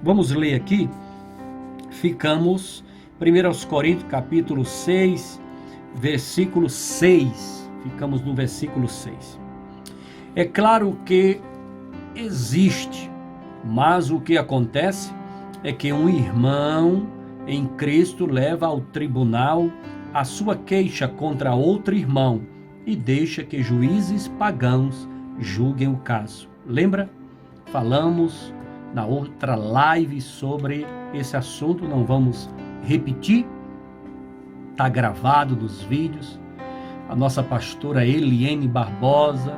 Vamos ler aqui. Ficamos 1 Coríntios capítulo 6, versículo 6. Ficamos no versículo 6. É claro que existe, mas o que acontece é que um irmão em Cristo leva ao tribunal a sua queixa contra outro irmão e deixa que juízes pagãos julguem o caso. Lembra? Falamos na outra live sobre esse assunto, não vamos repetir. Está gravado nos vídeos. A nossa pastora Eliene Barbosa,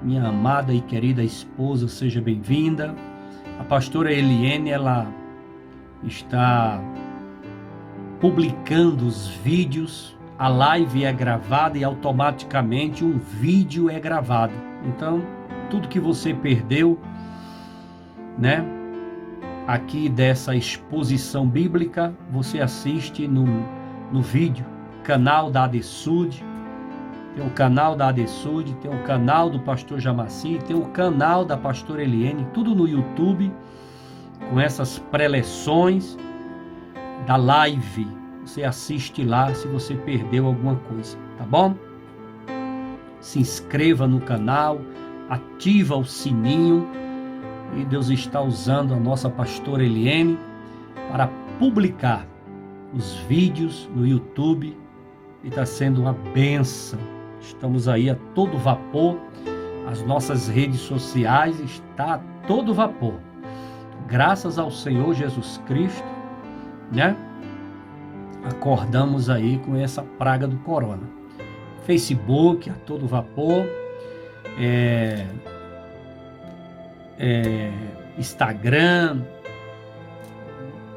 minha amada e querida esposa, seja bem-vinda. A pastora Eliene, ela está publicando os vídeos, a live é gravada e automaticamente um vídeo é gravado. Então, tudo que você perdeu, aqui dessa exposição bíblica, você assiste no vídeo, canal da ADSUD, tem o canal da ADSUD, tem o canal do pastor Jamaci, tem o canal da pastora Eliene, tudo no YouTube, com essas preleções da live. Você assiste lá se você perdeu alguma coisa, tá bom? Se inscreva no canal, ativa o sininho, e Deus está usando a nossa pastora Eliene para publicar os vídeos no YouTube e está sendo uma bênção. Estamos aí a todo vapor, as nossas redes sociais estão a todo vapor. Graças ao Senhor Jesus Cristo, acordamos aí com essa praga do corona. Facebook a todo vapor, Instagram,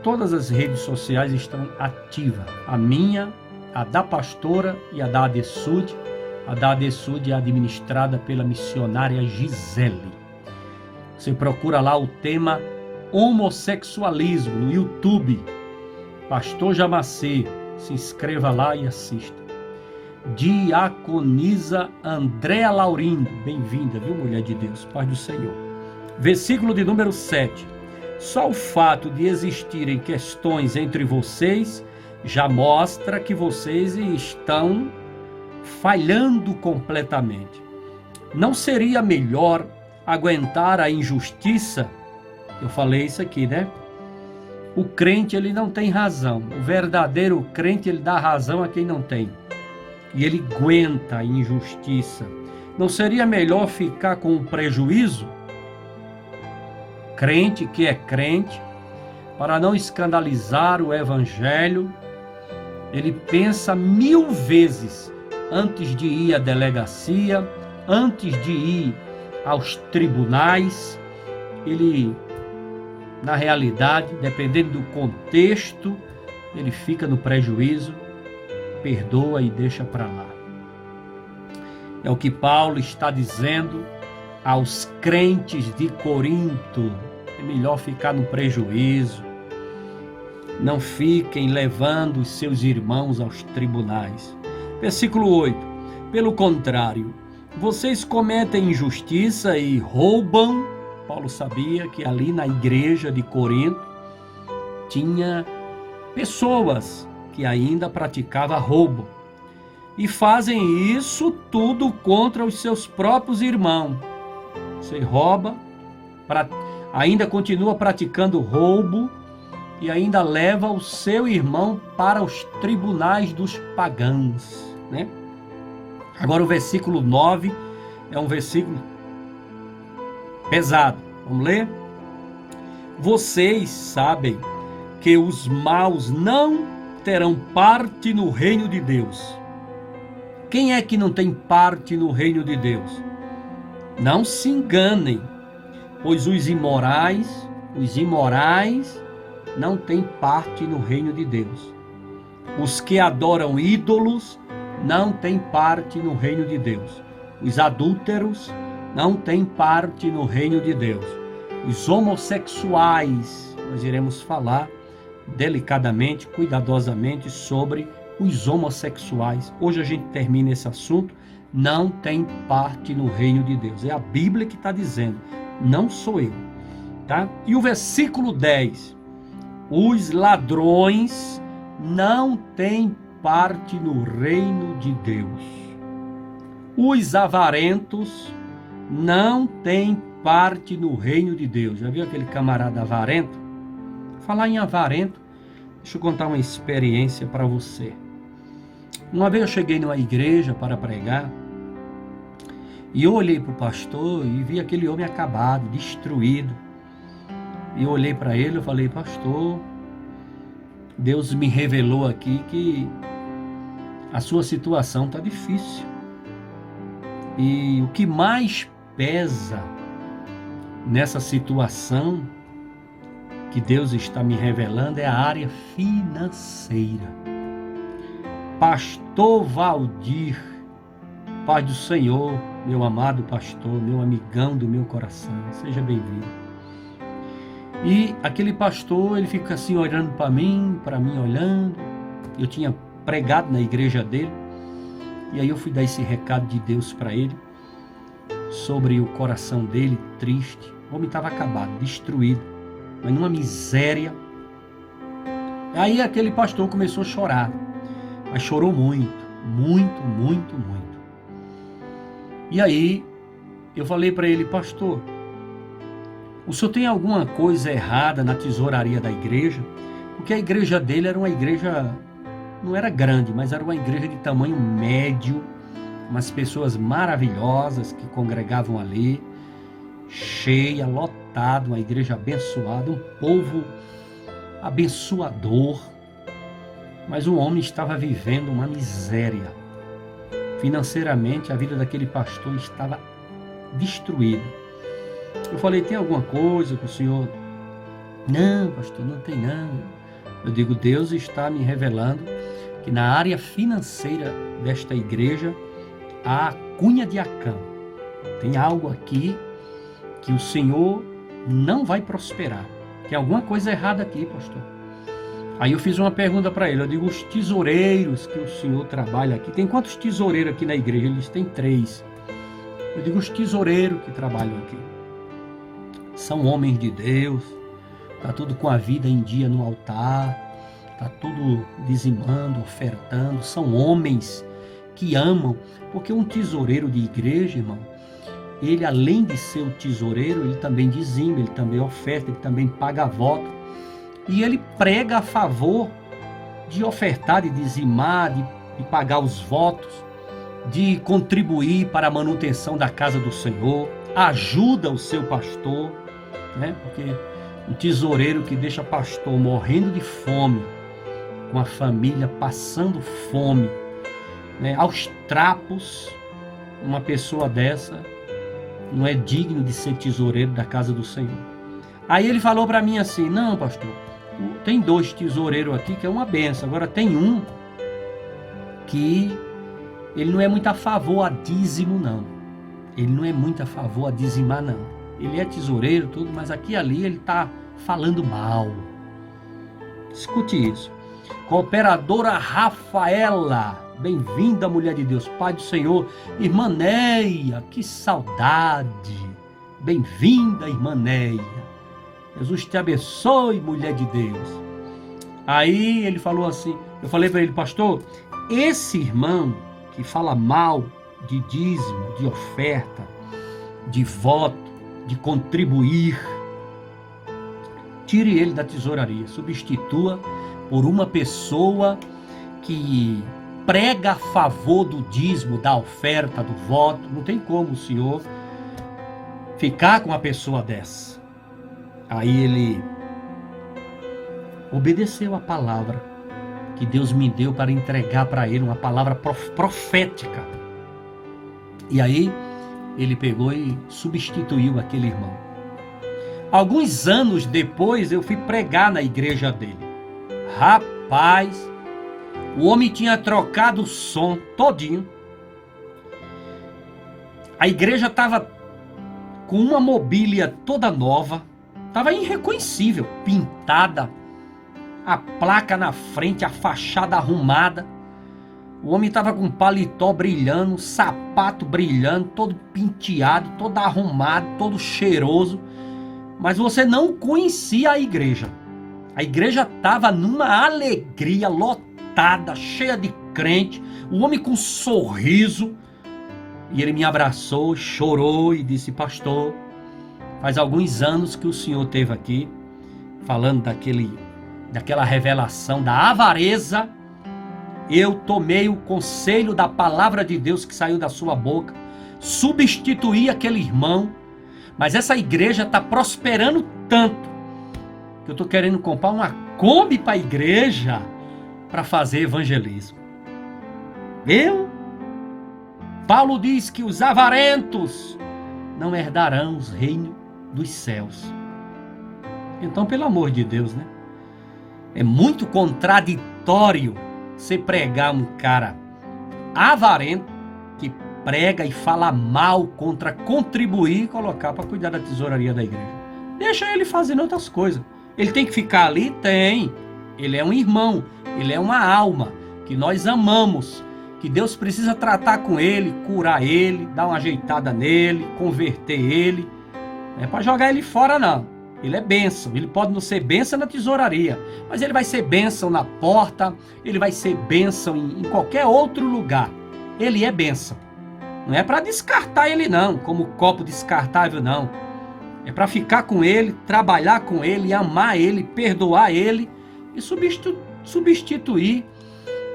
todas as redes sociais estão ativas. A minha, a da pastora e a da ADSUD. A da ADSUD é administrada pela missionária Gisele. Você procura lá o tema homossexualismo no YouTube. Pastor Jamaci, se inscreva lá e assista. Diaconisa Andréa Laurindo, bem-vinda, viu, mulher de Deus, paz do Senhor. Versículo de número 7. Só o fato de existirem questões entre vocês já mostra que vocês estão falhando completamente. Não seria melhor aguentar a injustiça? Eu falei isso aqui, O crente, ele não tem razão. O verdadeiro crente, ele dá razão a quem não tem. E ele aguenta a injustiça. Não seria melhor ficar com o prejuízo? Crente que é crente, para não escandalizar o evangelho, ele pensa 1000 vezes antes de ir à delegacia, antes de ir aos tribunais. Ele, na realidade, dependendo do contexto, ele fica no prejuízo, perdoa e deixa para lá. É o que Paulo está dizendo aos crentes de Corinto. É melhor ficar no prejuízo. Não fiquem levando os seus irmãos aos tribunais. Versículo 8. Pelo contrário, vocês cometem injustiça e roubam. Paulo sabia que ali na igreja de Corinto tinha pessoas que ainda praticavam roubo. E fazem isso tudo contra os seus próprios irmãos. Você rouba, ainda continua praticando roubo e ainda leva o seu irmão para os tribunais dos pagãos, Agora o versículo 9 é um versículo pesado. Vamos ler? Vocês sabem que os maus não terão parte no reino de Deus. Quem é que não tem parte no reino de Deus? Não se enganem, pois os imorais não têm parte no reino de Deus. Os que adoram ídolos não têm parte no reino de Deus. Os adúlteros não têm parte no reino de Deus. Os homossexuais, nós iremos falar delicadamente, cuidadosamente sobre os homossexuais. Hoje a gente termina esse assunto. Não tem parte no reino de Deus. É a Bíblia que está dizendo, não sou eu. tá? E o versículo 10. Os ladrões não têm parte no reino de Deus. Os avarentos não têm parte no reino de Deus. Já viu aquele camarada avarento? Falar em avarento, deixa eu contar uma experiência para você. Uma vez eu cheguei numa igreja para pregar e eu olhei para o pastor e vi aquele homem acabado, destruído. E eu olhei para ele e falei: pastor, Deus me revelou aqui que a sua situação está difícil. E o que mais pesa nessa situação que Deus está me revelando é a área financeira. Pastor Valdir, Pai do Senhor, meu amado pastor, meu amigão do meu coração, seja bem-vindo. E aquele pastor, ele fica assim olhando para mim olhando. Eu tinha pregado na igreja dele, e aí eu fui dar esse recado de Deus para ele, sobre o coração dele triste. O homem estava acabado, destruído, mas numa miséria. Aí aquele pastor começou a chorar, mas chorou muito. E aí eu falei para ele: pastor, o senhor tem alguma coisa errada na tesouraria da igreja? Porque a igreja dele era uma igreja, não era grande, mas era uma igreja de tamanho médio, umas pessoas maravilhosas que congregavam ali, cheia, lotada, uma igreja abençoada, um povo abençoador. Mas o homem estava vivendo uma miséria. Financeiramente, a vida daquele pastor estava destruída. Eu falei: tem alguma coisa que o senhor... Não, pastor, não tem não. Eu digo: Deus está me revelando que na área financeira desta igreja há a cunha de Acã. Tem algo aqui que o senhor não vai prosperar. Tem alguma coisa errada aqui, pastor. Aí eu fiz uma pergunta para ele. Eu digo: os tesoureiros que o senhor trabalha aqui, tem quantos tesoureiros aqui na igreja? Eles têm 3. Eu digo: os tesoureiros que trabalham aqui são homens de Deus, tá tudo com a vida em dia no altar, tá tudo dizimando, ofertando, são homens que amam, porque um tesoureiro de igreja, irmão, ele além de ser o tesoureiro, ele também dizima, ele também oferta, ele também paga voto, e ele prega a favor de ofertar, de dizimar, de pagar os votos, de contribuir para a manutenção da casa do Senhor, ajuda o seu pastor, né? Porque um tesoureiro que deixa pastor morrendo de fome, com a família passando fome, né, aos trapos, uma pessoa dessa não é digno de ser tesoureiro da casa do Senhor. Aí ele falou para mim assim: não, pastor, tem 2 tesoureiros aqui que é uma benção, agora tem um que ele não é muito a favor a dízimo não, ele não é muito a favor a dizimar não, ele é tesoureiro tudo, mas aqui e ali ele está falando mal. Escute isso. Cooperadora Rafaela, bem-vinda, mulher de Deus, Pai do Senhor. Irmã Neia, que saudade. Bem-vinda, irmã Neia. Jesus te abençoe, mulher de Deus. Aí ele falou assim, eu falei para ele: pastor, esse irmão que fala mal de dízimo, de oferta, de voto, de contribuir, tire ele da tesouraria, substitua por uma pessoa que prega a favor do dízimo, da oferta, do voto. Não tem como o senhor ficar com uma pessoa dessa. Aí ele obedeceu a palavra que Deus me deu para entregar para ele, uma palavra profética. E aí ele pegou e substituiu aquele irmão. Alguns anos depois eu fui pregar na igreja dele. Rapaz, o homem tinha trocado o som todinho. A igreja estava com uma mobília toda nova, estava irreconhecível, pintada, a placa na frente, a fachada arrumada. O homem estava com paletó brilhando, sapato brilhando, todo penteado, todo arrumado, todo cheiroso. mas você não conhecia a igreja. A igreja estava numa alegria, lotada, cheia de crente, o homem com um sorriso. E ele me abraçou, chorou e disse: pastor, faz alguns anos que o senhor esteve aqui, falando daquela revelação da avareza. Eu tomei o conselho da palavra de Deus que saiu da sua boca, substituí aquele irmão, mas essa igreja está prosperando tanto que eu estou querendo comprar uma Kombi para a igreja para fazer evangelismo. Viu? Paulo diz que os avarentos não herdarão os reinos dos céus. Então, pelo amor de Deus, né? É muito contraditório você pregar um cara avarento que prega e fala mal contra contribuir e colocar para cuidar da tesouraria da igreja. Deixa ele fazendo outras coisas. Ele tem que ficar ali? Tem. Ele é um irmão, ele é uma alma que nós amamos, que Deus precisa tratar com ele, curar ele, dar uma ajeitada nele, converter ele. Não é para jogar ele fora, não. Ele é bênção, ele pode não ser bênção na tesouraria, mas ele vai ser bênção na porta, ele vai ser bênção em qualquer outro lugar. Ele é bênção. Não é para descartar ele não, como copo descartável não. É para ficar com ele, trabalhar com ele, amar ele, perdoar ele e substituir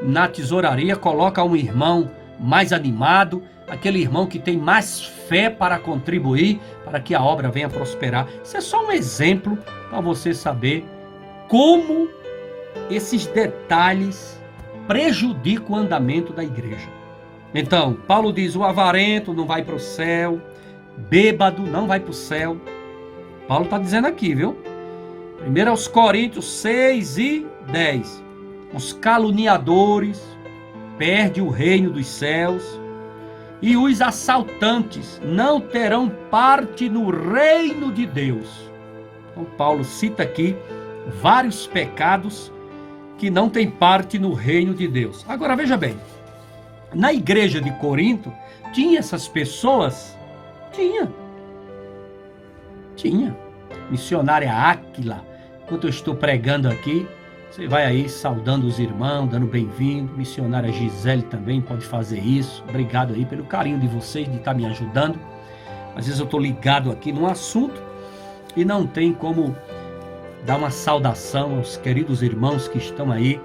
na tesouraria, coloca um irmão mais animado, aquele irmão que tem mais fé para contribuir, para que a obra venha prosperar. Isso é só um exemplo para você saber como esses detalhes prejudicam o andamento da igreja. Então, Paulo diz: o avarento não vai para o céu, bêbado não vai para o céu. Paulo está dizendo aqui, viu? 1 Coríntios 6 e 10. Os caluniadores perdem o reino dos céus, e os assaltantes não terão parte no reino de Deus. Então Paulo cita aqui vários pecados que não têm parte no reino de Deus. Agora veja bem, na igreja de Corinto, tinha essas pessoas? Tinha. Missionária Áquila, enquanto eu estou pregando aqui, você vai aí saudando os irmãos, dando bem-vindo. Missionária Gisele também pode fazer isso. Obrigado aí pelo carinho de vocês, de estar me ajudando. Às vezes eu estou ligado aqui num assunto e não tem como dar uma saudação aos queridos irmãos que estão aí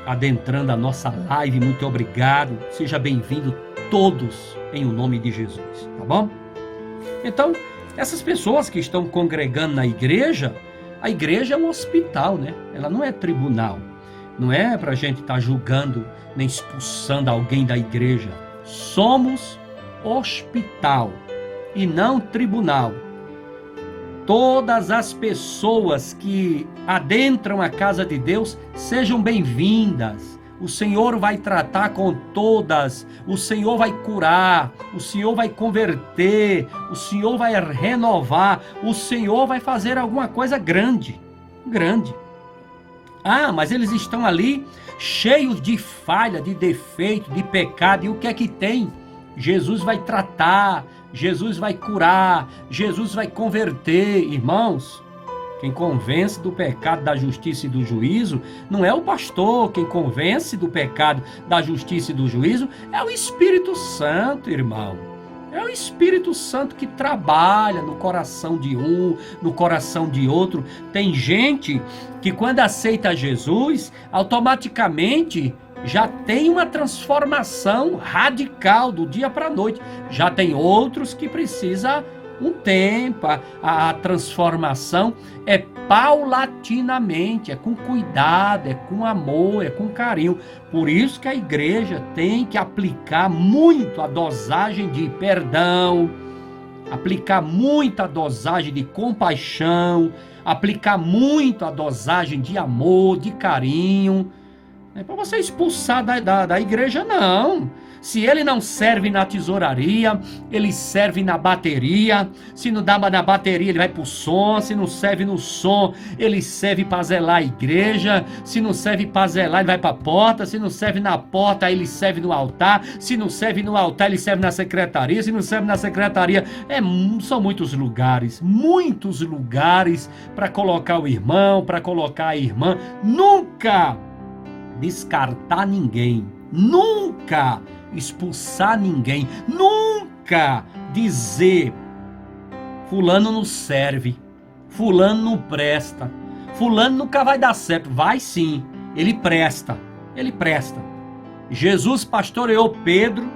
adentrando a nossa live. Muito obrigado. Seja bem-vindo todos em o nome de Jesus, tá bom? Então, essas pessoas que estão congregando na igreja, a igreja é um hospital, né? Ela não é tribunal. Não é para a gente estar julgando nem expulsando alguém da igreja. Somos hospital e não tribunal. Todas as pessoas que adentram a casa de Deus sejam bem-vindas. O Senhor vai tratar com todas, o Senhor vai curar, o Senhor vai converter, o Senhor vai renovar, o Senhor vai fazer alguma coisa grande. Ah, mas eles estão ali cheios de falha, de defeito, de pecado, e o que é que tem? Jesus vai tratar, Jesus vai curar, Jesus vai converter. Irmãos, quem convence do pecado, da justiça e do juízo, não é o pastor. Quem convence do pecado, da justiça e do juízo, é o Espírito Santo, irmão. É o Espírito Santo que trabalha no coração de um, no coração de outro. Tem gente que quando aceita Jesus, automaticamente já tem uma transformação radical do dia para a noite. Já tem outros que precisam um tempo. A transformação é paulatinamente, é com cuidado, é com amor, é com carinho. Por isso que a igreja tem que aplicar muito a dosagem de perdão, aplicar muito a dosagem de compaixão, aplicar muito a dosagem de amor, de carinho. Não é para você expulsar da igreja, não. Se ele não serve na tesouraria, ele serve na bateria. Se não dá na bateria, ele vai para o som. Se não serve no som, ele serve para zelar a igreja. Se não serve para zelar, ele vai para a porta. Se não serve na porta, ele serve no altar. Se não serve no altar, ele serve na secretaria. Se não serve na secretaria, são muitos lugares para colocar o irmão, para colocar a irmã. Nunca descartar ninguém, nunca expulsar ninguém, nunca dizer fulano não serve, fulano não presta, fulano nunca vai dar certo. Vai sim, ele presta. Jesus pastoreou Pedro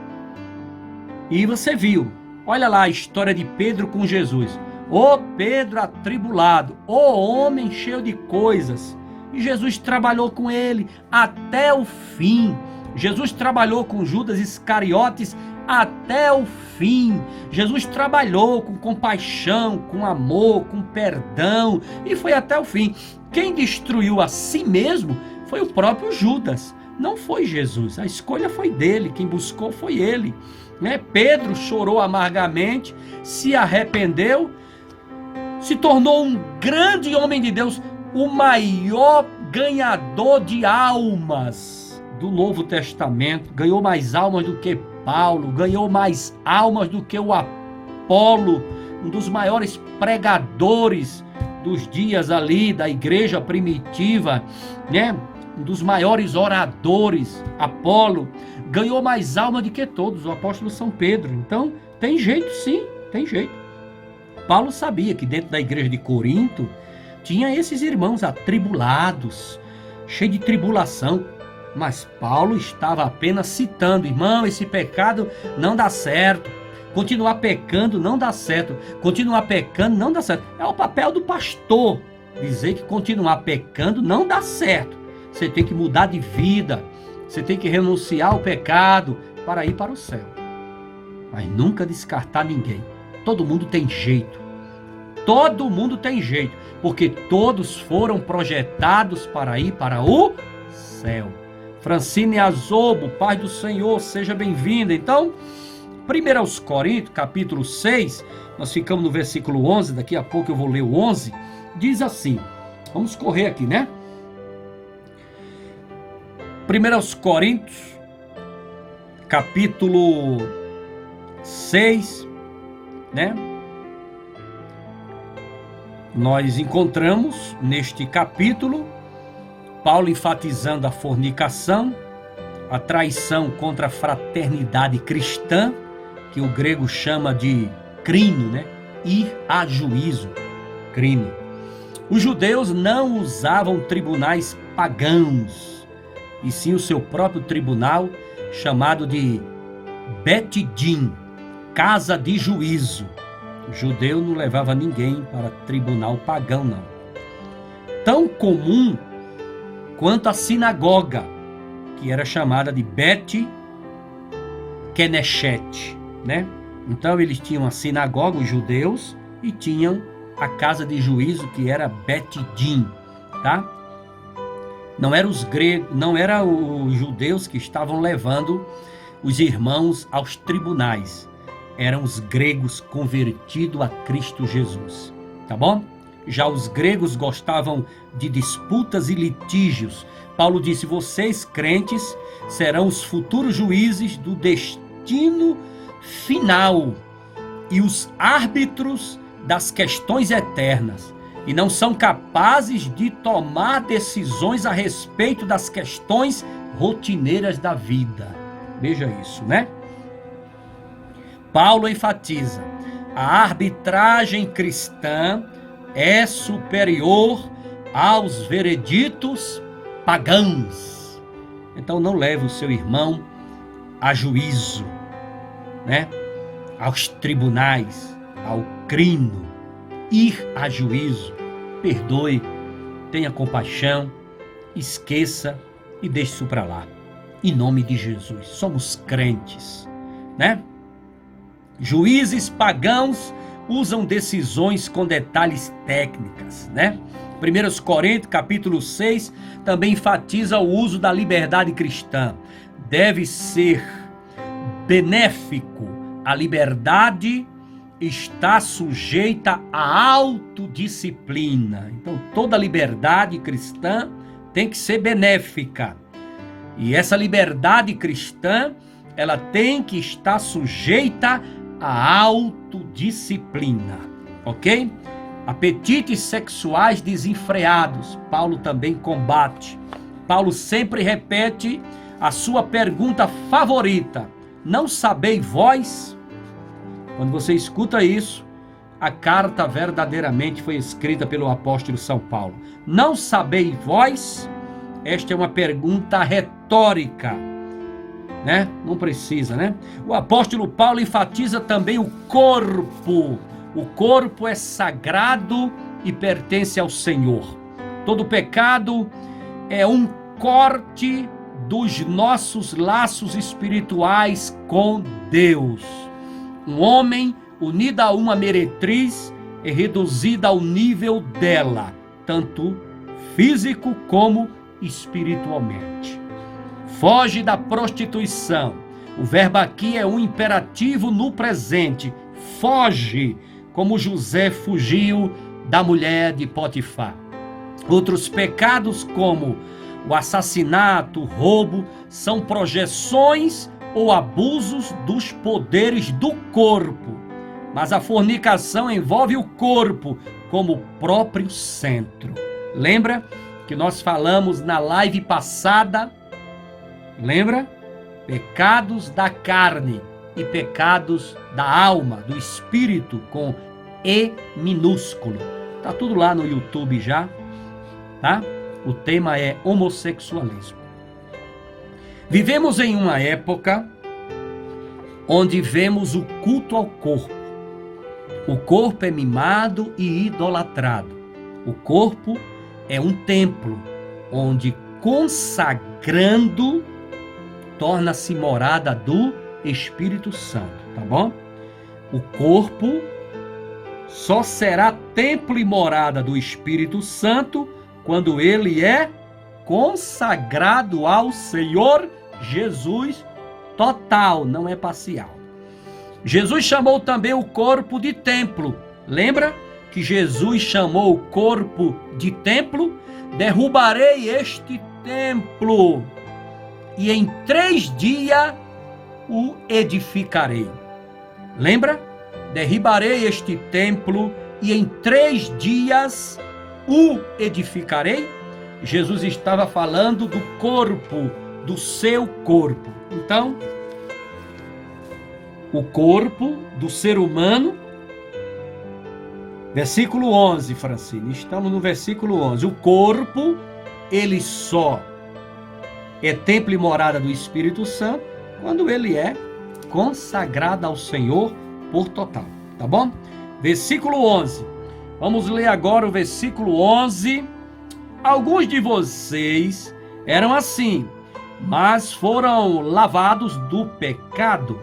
e você viu, olha lá a história de Pedro com Jesus. Ô Pedro atribulado, ô homem cheio de coisas. E Jesus trabalhou com ele até o fim. Jesus trabalhou com Judas Iscariotes até o fim. Jesus trabalhou com compaixão, com amor, com perdão, e foi até o fim. Quem destruiu a si mesmo foi o próprio Judas, não foi Jesus. A escolha foi dele, quem buscou foi ele, né? Pedro chorou amargamente, se arrependeu, se tornou um grande homem de Deus, o maior ganhador de almas do Novo Testamento. Ganhou mais almas do que Paulo, ganhou mais almas do que o Apolo, um dos maiores pregadores dos dias ali da igreja primitiva, né? Um dos maiores oradores. Apolo ganhou mais almas do que todos, o apóstolo São Pedro. Então tem jeito, sim, tem jeito. Paulo sabia que dentro da igreja de Corinto tinha esses irmãos atribulados, cheios de tribulação, mas Paulo estava apenas citando: irmão, esse pecado não dá certo, continuar pecando não dá certo, continuar pecando não dá certo. É o papel do pastor dizer que continuar pecando não dá certo, você tem que mudar de vida, você tem que renunciar ao pecado para ir para o céu, mas nunca descartar ninguém. Todo mundo tem jeito, porque todos foram projetados para ir para o céu. Francine Azobo, paz do Senhor, seja bem-vinda. Então, 1 Coríntios, capítulo 6, nós ficamos no versículo 11, daqui a pouco eu vou ler o 11, diz assim, vamos correr aqui, né? 1 Coríntios, capítulo 6, né? Nós encontramos neste capítulo Paulo enfatizando a fornicação, a traição contra a fraternidade cristã, que o grego chama de crime, né? Ir a juízo, crime. Os judeus não usavam tribunais pagãos, e sim o seu próprio tribunal, chamado de Bet Din, casa de juízo. O judeu não levava ninguém para tribunal pagão, não. Tão comum quanto a sinagoga, que era chamada de Bet Keneshet, né? Então eles tinham a sinagoga, os judeus, e tinham a casa de juízo, que era Bet Din, tá? Não eram os gregos, não eram os judeus que estavam levando os irmãos aos tribunais. Eram os gregos convertidos a Cristo Jesus, tá bom? Já os gregos gostavam de disputas e litígios. Paulo disse: vocês, crentes, serão os futuros juízes do destino final e os árbitros das questões eternas, e não são capazes de tomar decisões a respeito das questões rotineiras da vida. Veja isso, né? Paulo enfatiza: a arbitragem cristã é superior aos vereditos pagãos. Então não leve o seu irmão a juízo, né? Aos tribunais, ao crime. Ir a juízo, perdoe, tenha compaixão, esqueça e deixe isso para lá. Em nome de Jesus, somos crentes, né? Juízes pagãos usam decisões com detalhes técnicas, né? 1 Coríntios, capítulo 6, também enfatiza o uso da liberdade cristã. Deve benéfico. A liberdade está sujeita à autodisciplina. Então, toda liberdade cristã tem que ser benéfica. E essa liberdade cristã, ela tem que estar sujeita à autodisciplina, ok? Apetites sexuais desenfreados, Paulo também combate. Paulo sempre repete a sua pergunta favorita: não sabeis vós? Quando você escuta isso, a carta verdadeiramente foi escrita pelo apóstolo São Paulo. Não sabeis vós? Esta é uma pergunta retórica, né? Não precisa, né? O apóstolo Paulo enfatiza também o corpo. O corpo é sagrado e pertence ao Senhor. Todo pecado é um corte dos nossos laços espirituais com Deus. Um homem unido a uma meretriz é reduzido ao nível dela, tanto físico como espiritualmente. Foge da prostituição. O verbo aqui é um imperativo no presente. Foge, como José fugiu da mulher de Potifar. Outros pecados, como o assassinato, o roubo, são projeções ou abusos dos poderes do corpo. Mas a fornicação envolve o corpo como próprio centro. Lembra que nós falamos na live passada? Lembra? Pecados da carne e pecados da alma, do espírito, com E minúsculo. Tá tudo lá no YouTube já, tá? O tema é homossexualismo. Vivemos em uma época onde vemos o culto ao corpo. O corpo é mimado e idolatrado. O corpo é um templo onde, consagrando, torna-se morada do Espírito Santo, tá bom? O corpo só será templo e morada do Espírito Santo quando ele é consagrado ao Senhor Jesus total, não é parcial. Jesus chamou também o corpo de templo. Lembra que Jesus chamou o corpo de templo? Derrubarei este templo e em 3 dias o edificarei. Lembra? Derribarei este templo e em 3 dias o edificarei. Jesus estava falando do corpo, do seu corpo. Então, o corpo do ser humano, versículo 11, Francine, estamos no versículo 11. O corpo, ele só é templo e morada do Espírito Santo quando ele é consagrado ao Senhor por total, tá bom? Versículo 11. Vamos ler agora o versículo 11. Alguns de vocês eram assim, mas foram lavados do pecado,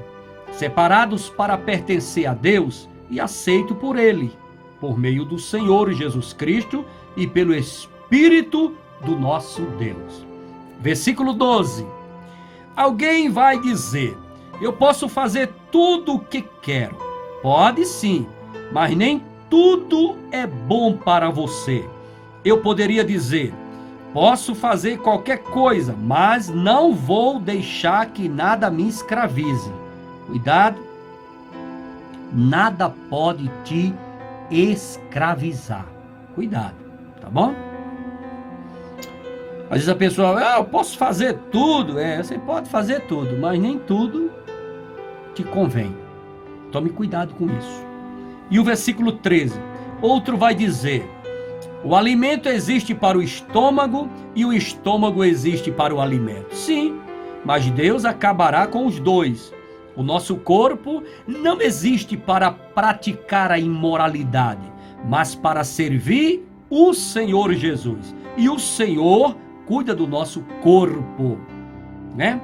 separados para pertencer a Deus e aceitos por Ele, por meio do Senhor Jesus Cristo e pelo Espírito do nosso Deus. Versículo 12. Alguém vai dizer: eu posso fazer tudo o que quero. Pode sim, mas nem tudo é bom para você. Eu poderia dizer: posso fazer qualquer coisa, mas não vou deixar que nada me escravize. Cuidado, nada pode te escravizar. Cuidado, tá bom? Às vezes a pessoa, eu posso fazer tudo. Você pode fazer tudo, mas nem tudo te convém. Tome cuidado com isso. E o versículo 13. Outro vai dizer: o alimento existe para o estômago e o estômago existe para o alimento. Sim, mas Deus acabará com os dois. O nosso corpo não existe para praticar a imoralidade, mas para servir o Senhor Jesus. E o Senhor cuida do nosso corpo, né?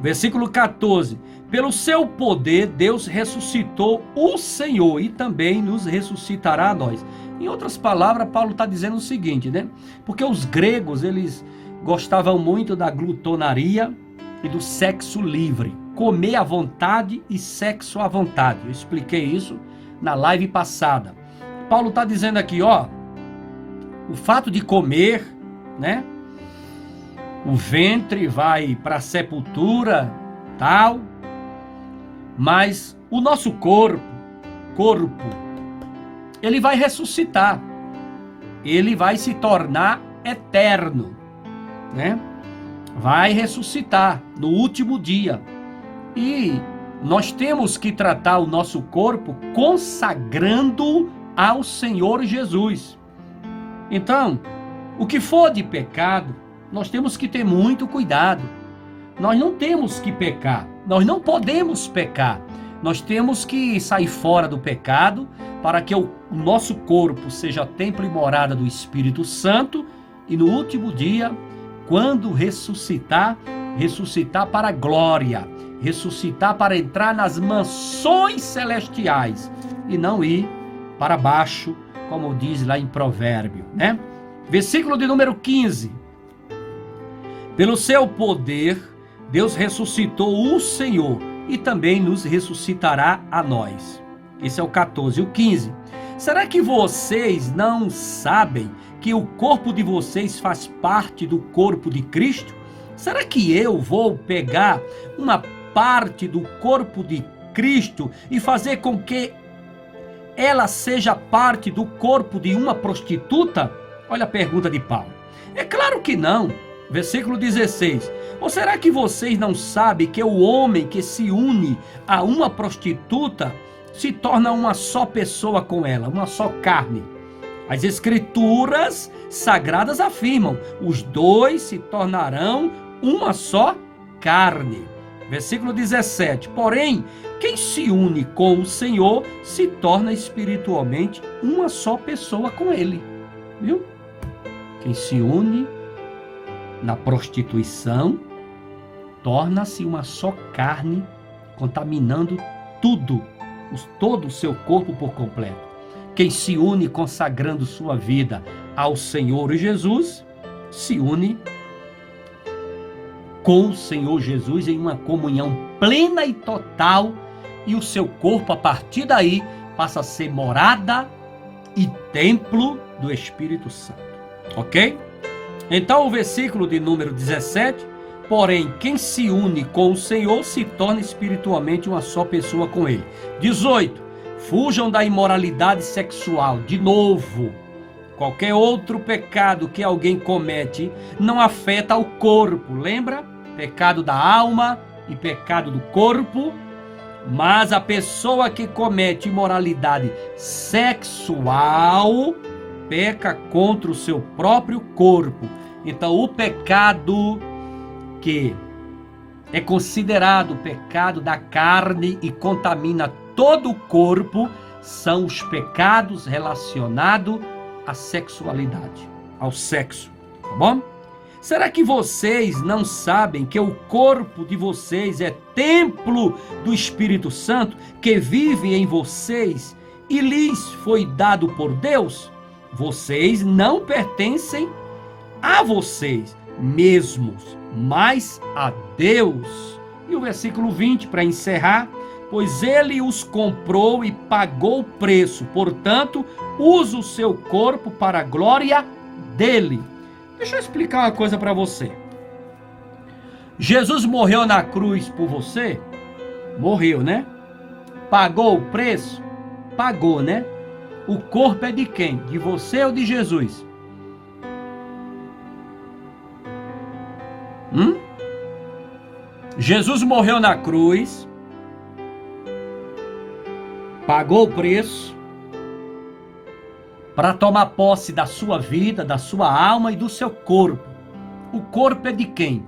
Versículo 14. Pelo seu poder, Deus ressuscitou o Senhor e também nos ressuscitará a nós. Em outras palavras, Paulo está dizendo o seguinte, né? Porque os gregos, eles gostavam muito da glutonaria e do sexo livre. comer à vontade e sexo à vontade. Eu expliquei isso na live passada. Paulo está dizendo aqui, ó, o fato de comer, né? O ventre vai para a sepultura, tal, mas o nosso corpo, ele vai ressuscitar. Ele vai se tornar eterno, né? Vai ressuscitar no último dia. E nós temos que tratar o nosso corpo consagrando ao Senhor Jesus. Então, o que for de pecado, nós temos que ter muito cuidado. Nós não temos que pecar, nós não podemos pecar. Nós temos que sair fora do pecado para que o nosso corpo seja templo e morada do Espírito Santo e no último dia, quando ressuscitar para a glória, ressuscitar para entrar nas mansões celestiais e não ir para baixo, como diz lá em Provérbio, né? Versículo de número 15. Pelo seu poder, Deus ressuscitou o Senhor e também nos ressuscitará a nós. Esse é o 14. O 15. Será que vocês não sabem que o corpo de vocês faz parte do corpo de Cristo? Será que eu vou pegar uma parte do corpo de Cristo e fazer com que ela seja parte do corpo de uma prostituta? Olha a pergunta de Paulo. É claro que não. Versículo 16. Ou será que vocês não sabem que o homem que se une a uma prostituta se torna uma só pessoa com ela, uma só carne? As escrituras sagradas afirmam: os dois se tornarão uma só carne. Versículo 17. Porém, quem se une com o Senhor se torna espiritualmente uma só pessoa com Ele. Viu? Quem se une na prostituição torna-se uma só carne, contaminando tudo, todo o seu corpo por completo. Quem se une consagrando sua vida ao Senhor Jesus, se une com o Senhor Jesus em uma comunhão plena e total, e o seu corpo, a partir daí, passa a ser morada e templo do Espírito Santo. Ok? Então, o versículo de número 17, porém, quem se une com o Senhor se torna espiritualmente uma só pessoa com Ele. 18, fujam da imoralidade sexual. De novo, qualquer outro pecado que alguém comete não afeta o corpo. Lembra? Pecado da alma e pecado do corpo. Mas a pessoa que comete imoralidade sexual peca contra o seu próprio corpo. Então, o pecado que é considerado o pecado da carne e contamina todo o corpo são os pecados relacionados à sexualidade, ao sexo, tá bom? Será que vocês não sabem que o corpo de vocês é templo do Espírito Santo que vive em vocês e lhes foi dado por Deus? Vocês não pertencem a vocês mesmos, mas a Deus. E o versículo 20, para encerrar: pois ele os comprou e pagou o preço, portanto, usa o seu corpo para a glória dele. Deixa eu explicar uma coisa para você. Jesus morreu na cruz por você? Morreu, né? Pagou o preço? Pagou, né? O corpo é de quem? De você ou de Jesus? Jesus morreu na cruz, pagou o preço para tomar posse da sua vida, da sua alma e do seu corpo. O corpo é de quem?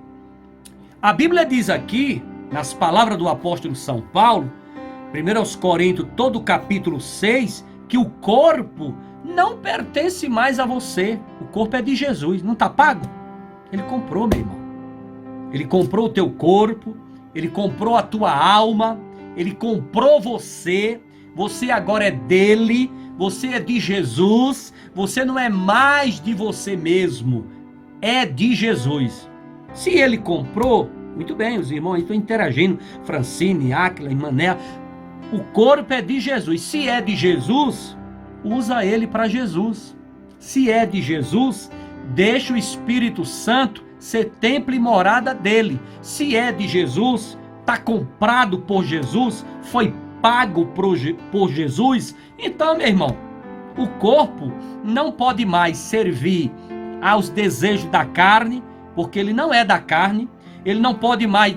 A Bíblia diz aqui, nas palavras do apóstolo São Paulo, 1 Coríntios, todo o capítulo 6, que o corpo não pertence mais a você. O corpo é de Jesus, não está pago? Ele comprou, meu irmão. Ele comprou o teu corpo, ele comprou a tua alma, ele comprou você. Você agora é dele, você é de Jesus, você não é mais de você mesmo, é de Jesus. Se ele comprou, Muito bem, os irmãos estão interagindo. Francine, Áquila, Mané. O corpo é de Jesus. Se é de Jesus, usa ele para Jesus. Se é de Jesus, deixa o Espírito Santo ser templo e morada dele. Se é de Jesus, está comprado por Jesus, foi pago por Jesus. Então, meu irmão, o corpo não pode mais servir aos desejos da carne, porque ele não é da carne. Ele não pode mais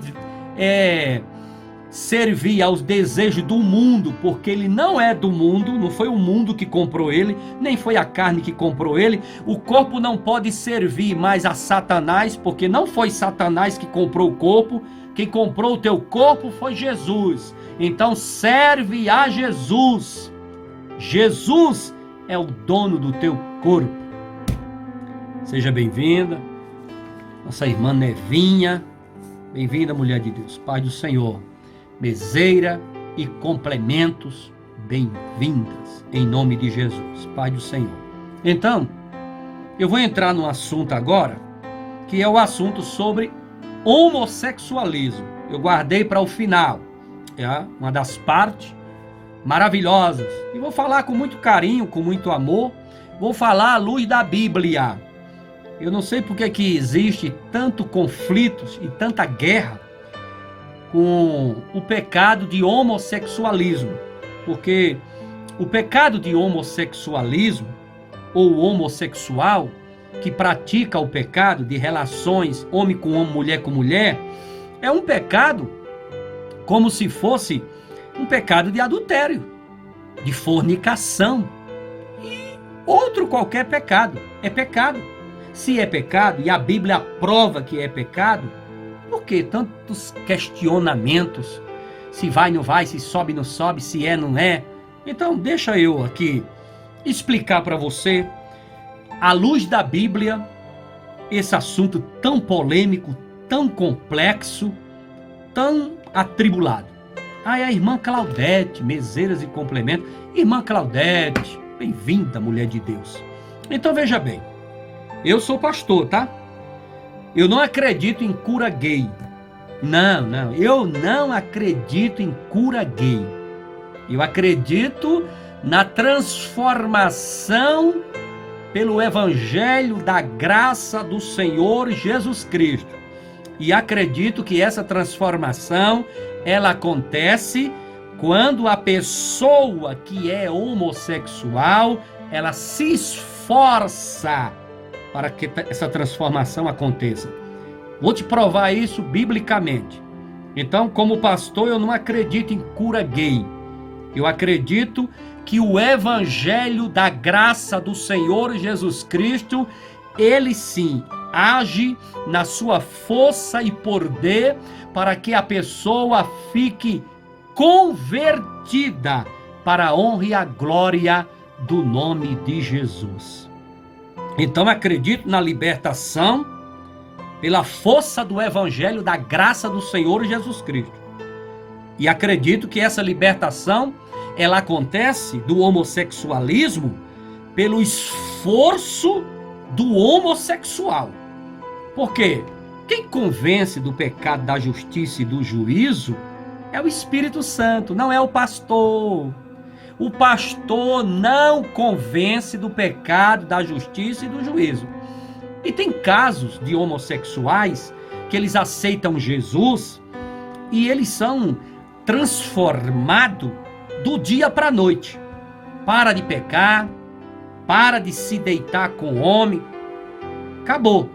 servir aos desejos do mundo, porque ele não é do mundo, não foi o mundo que comprou ele, nem foi a carne que comprou ele. O corpo não pode servir mais a Satanás, porque não foi Satanás que comprou o corpo. Quem comprou o teu corpo foi Jesus. Então serve a Jesus. Jesus é o dono do teu corpo. Seja bem-vinda, nossa irmã Nevinha. Bem-vinda, mulher de Deus. Pai do Senhor, Meseira e complementos, bem-vindas, em nome de Jesus, Pai do Senhor. Então, eu vou entrar num assunto agora, que é o assunto sobre homossexualismo. Eu guardei para o final, uma das partes maravilhosas, e vou falar com muito carinho, com muito amor. Vou falar à luz da Bíblia. Eu não sei porque que existe tanto conflitos e tanta guerra com o pecado de homossexualismo, porque o pecado de homossexualismo ou homossexual que pratica o pecado de relações homem com homem, mulher com mulher, é um pecado como se fosse um pecado de adultério, de fornicação e outro qualquer pecado. É pecado. Se é pecado, e a Bíblia prova que é pecado, por que tantos questionamentos? Se vai, não vai, se sobe, não sobe, se é, não é. Então, deixa eu aqui explicar para você, à luz da Bíblia, esse assunto tão polêmico, tão complexo, tão atribulado. Aí a irmã Claudete, Meseiras e Complementos. Irmã Claudete, bem-vinda, mulher de Deus. Então, veja bem. Eu sou pastor, tá? Eu não acredito em cura gay. Não. Eu não acredito em cura gay. Eu acredito na transformação pelo Evangelho da graça do Senhor Jesus Cristo. E acredito que essa transformação, ela acontece quando a pessoa que é homossexual, ela se esforça para que essa transformação aconteça. Vou te provar isso biblicamente. Então, como pastor, eu não acredito em cura gay. Eu acredito que o Evangelho da graça do Senhor Jesus Cristo, ele sim age na sua força e poder para que a pessoa fique convertida para a honra e a glória do nome de Jesus. Então acredito na libertação pela força do Evangelho da graça do Senhor Jesus Cristo. E acredito que essa libertação, ela acontece do homossexualismo pelo esforço do homossexual. Por quê? Quem convence do pecado, da justiça e do juízo é o Espírito Santo, não é o pastor. O pastor não convence do pecado, da justiça e do juízo. E tem casos de homossexuais que eles aceitam Jesus e eles são transformados do dia para a noite. Para de pecar, para de se deitar com o homem. Acabou.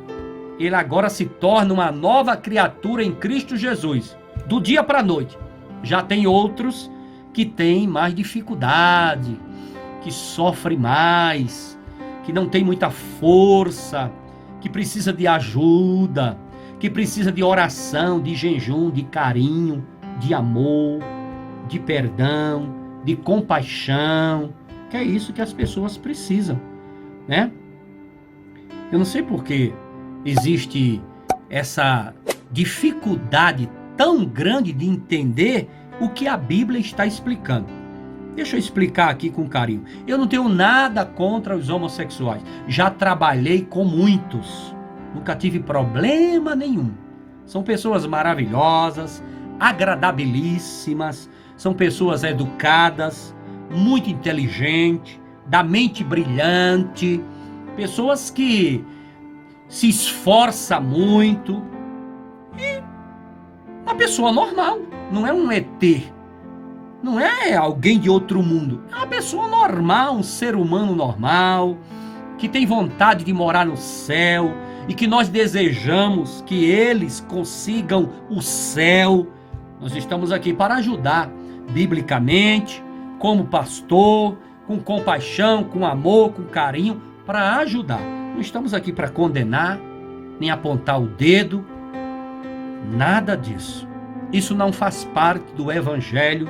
Ele agora se torna uma nova criatura em Cristo Jesus. Do dia para a noite. Já tem outros que têm mais dificuldade, que sofrem mais, que não tem muita força, que precisa de ajuda, que precisa de oração, de jejum, de carinho, de amor, de perdão, de compaixão, que é isso que as pessoas precisam, né? Eu não sei por que existe essa dificuldade tão grande de entender o que a Bíblia está explicando. Deixa eu explicar aqui com carinho. Eu não tenho nada contra os homossexuais. Já trabalhei com muitos. Nunca tive problema nenhum. São pessoas maravilhosas, agradabilíssimas, são pessoas educadas, muito inteligentes, da mente brilhante, pessoas que se esforçam muito. E uma pessoa normal, não é um ET, não é alguém de outro mundo, é uma pessoa normal, um ser humano normal, que tem vontade de morar no céu e que nós desejamos que eles consigam o céu. Nós estamos aqui para ajudar biblicamente, como pastor, com compaixão, com amor, com carinho, para ajudar. Não estamos aqui para condenar, nem apontar o dedo, nada disso. Isso não faz parte do evangelho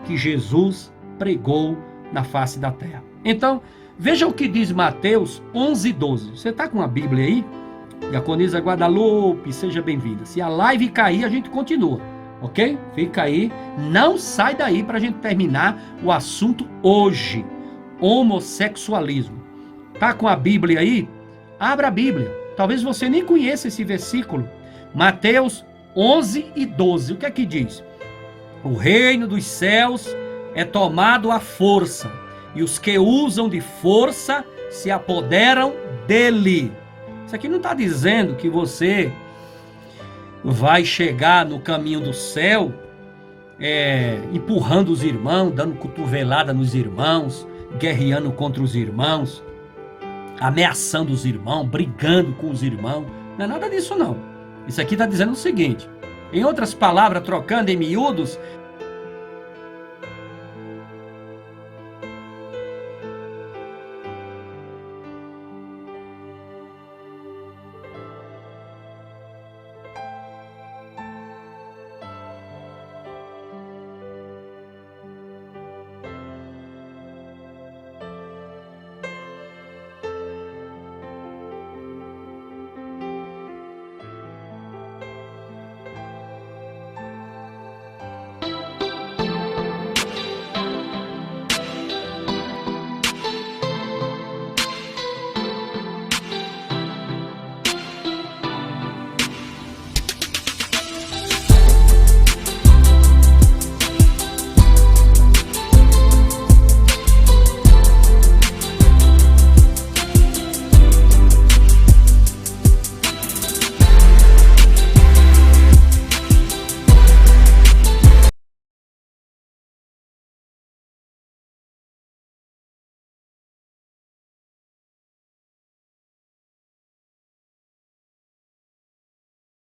que Jesus pregou na face da terra. Então, veja o que diz Mateus 11:12. Você está com a Bíblia aí? Diaconisa Guadalupe, seja bem-vinda. Se a live cair, a gente continua, ok? Fica aí, não sai daí para a gente terminar o assunto hoje. Homossexualismo. Tá com a Bíblia aí? Abra a Bíblia. Talvez você nem conheça esse versículo. Mateus 11:12. O que é que diz? O reino dos céus é tomado à força, e os que usam de força se apoderam dele. Isso aqui não está dizendo que você vai chegar no caminho do céu empurrando os irmãos, dando cotovelada nos irmãos, guerreando contra os irmãos, ameaçando os irmãos, brigando com os irmãos. Não é nada disso não. Isso aqui está dizendo o seguinte, em outras palavras, trocando em miúdos,